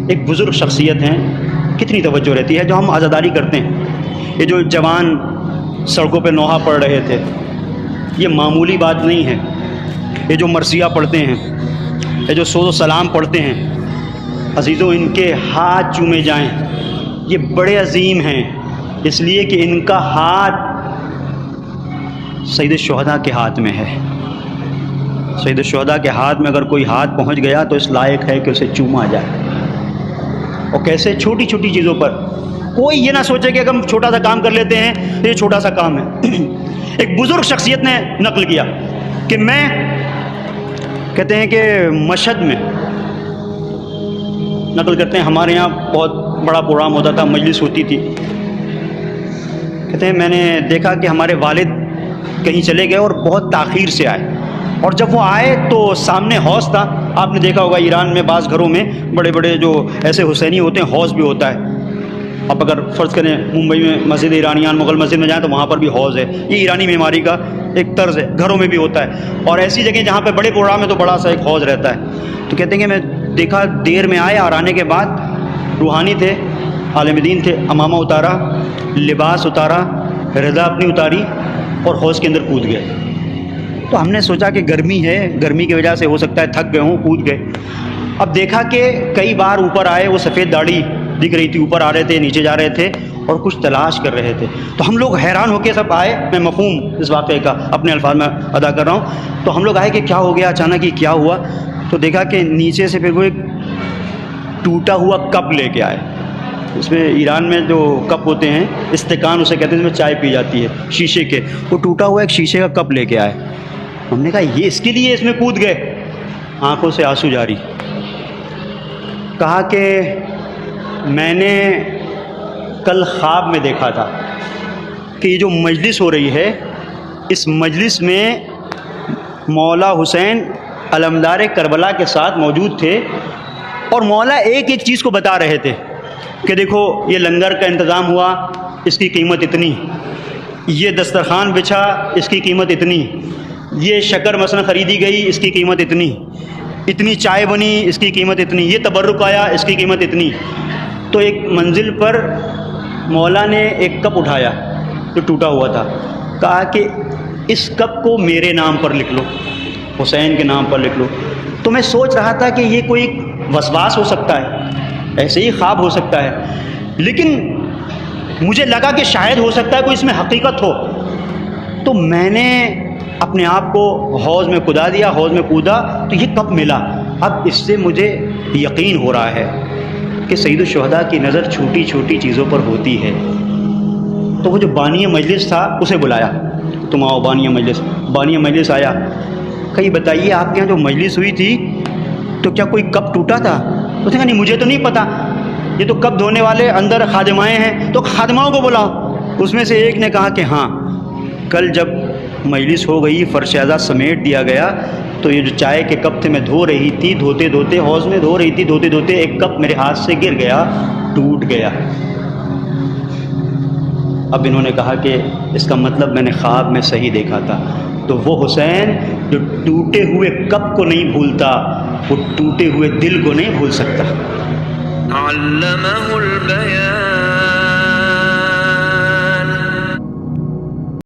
ایک بزرگ شخصیت ہیں، کتنی توجہ رہتی ہے جو ہم عزاداری کرتے ہیں. یہ جو جوان سڑکوں پہ نوحہ پڑھ رہے تھے، یہ معمولی بات نہیں ہے. یہ جو مرثیہ پڑھتے ہیں، یہ جو سود و سلام پڑھتے ہیں، عزیزوں ان کے ہاتھ چومے جائیں، یہ بڑے عظیم ہیں، اس لیے کہ ان کا ہاتھ سید الشہداء کے ہاتھ میں ہے. سید الشہداء کے ہاتھ میں اگر کوئی ہاتھ پہنچ گیا تو اس لائق ہے کہ اسے چوما جائے. اور کیسے چھوٹی چھوٹی چیزوں پر کوئی یہ نہ سوچے کہ اگر ہم چھوٹا سا کام کر لیتے ہیں تو یہ چھوٹا سا کام ہے. ایک بزرگ شخصیت نے نقل کیا کہ میں کہتے ہیں کہ مشہد میں نقل کرتے ہیں، ہمارے یہاں بہت بڑا پروگرام ہوتا تھا، مجلس ہوتی تھی. کہتے ہیں میں نے دیکھا کہ ہمارے والد کہیں چلے گئے اور بہت تاخیر سے آئے، اور جب وہ آئے تو سامنے حوض تھا. آپ نے دیکھا ہوگا ایران میں بعض گھروں میں بڑے بڑے جو ایسے حسینی ہوتے ہیں حوض بھی ہوتا ہے. آپ اگر فرض کریں ممبئی میں مسجد ایرانیان مغل مسجد میں جائیں تو وہاں پر بھی حوض ہے. یہ ایرانی معماری کا ایک طرز ہے، گھروں میں بھی ہوتا ہے. اور ایسی جگہ جہاں پہ بڑے پروگرام ہے تو بڑا سا ایک حوض رہتا ہے. تو کہتے ہیں کہ میں دیکھا دیر میں آئے، اور آنے کے بعد روحانی تھے، عالم دین تھے، امامہ اتارا، لباس اتارا، رضا اپنی اتاری اور حوض کے اندر کود گئے. تو ہم نے سوچا کہ گرمی ہے، گرمی کی وجہ سے ہو سکتا ہے تھک گئے ہوں، کود گئے. اب دیکھا کہ کئی بار اوپر آئے، وہ سفید داڑھی دکھ رہی تھی، اوپر آ رہے تھے، نیچے جا رہے تھے اور کچھ تلاش کر رہے تھے. تو ہم لوگ حیران ہو کے سب آئے. میں مفہوم اس واقعے کا اپنے الفاظ میں ادا کر رہا ہوں. تو ہم لوگ آئے کہ کیا ہو گیا، اچانک ہی کیا ہوا. تو دیکھا کہ نیچے سے پھر وہ ایک ٹوٹا ہوا کپ لے کے آئے. اس میں ایران میں جو کپ ہوتے ہیں استقان اسے کہتے ہیں، جس میں چائے پی جاتی ہے، شیشے کے. وہ ٹوٹا ہوا ایک شیشے کا کپ لے کے آئے. ہم نے کہا یہ اس کے لیے اس میں کود گئے. آنکھوں سے آنسو جاری. کہا کہ میں نے کل خواب میں دیکھا تھا کہ یہ جو مجلس ہو رہی ہے، اس مجلس میں مولا حسین علمدار کربلا کے ساتھ موجود تھے، اور مولا ایک ایک چیز کو بتا رہے تھے کہ دیکھو یہ لنگر کا انتظام ہوا، اس کی قیمت اتنی، یہ دسترخوان بچھا، اس کی قیمت اتنی، یہ شکر مثلا خریدی گئی، اس کی قیمت اتنی، اتنی چائے بنی، اس کی قیمت اتنی، یہ تبرک آیا، اس کی قیمت اتنی. تو ایک منزل پر مولا نے ایک کپ اٹھایا جو ٹوٹا ہوا تھا. کہا کہ اس کپ کو میرے نام پر لکھ لو، حسین کے نام پر لکھ لو. تو میں سوچ رہا تھا کہ یہ کوئی وسواس ہو سکتا ہے، ایسے ہی خواب ہو سکتا ہے، لیکن مجھے لگا کہ شاید ہو سکتا ہے کوئی اس میں حقیقت ہو. تو میں نے اپنے آپ کو حوض میں کدا دیا، حوض میں کودا تو یہ کپ ملا. اب اس سے مجھے یقین ہو رہا ہے کہ سید الشہداء کی نظر چھوٹی چھوٹی چیزوں پر ہوتی ہے. تو وہ جو بانی مجلس تھا اسے بلایا، تم آؤ بانی مجلس. بانی مجلس آیا. کہ یہ بتائیے آپ کے یہاں جو مجلس ہوئی تھی تو کیا کوئی کپ ٹوٹا تھا؟ اس نے کہا نہیں مجھے تو نہیں پتہ، یہ تو کپ دھونے والے اندر خادمائیں ہیں، تو خادماؤں کو بلاؤ. اس میں سے ایک نے کہا کہ ہاں، کل جب مجلس ہو گئی، فرشادہ سمیٹ دیا گیا، تو یہ جو چائے کے کپ تھے میں دھو رہی تھی، دھوتے دھوتے حوض میں دھو رہی تھی، دھوتے دھوتے ایک کپ میرے ہاتھ سے گر گیا، ٹوٹ گیا. اب انہوں نے کہا کہ اس کا مطلب میں نے خواب میں صحیح دیکھا تھا. تو وہ حسین جو ٹوٹے ہوئے کپ کو نہیں بھولتا، وہ ٹوٹے ہوئے دل کو نہیں بھول سکتا. علمہ البیان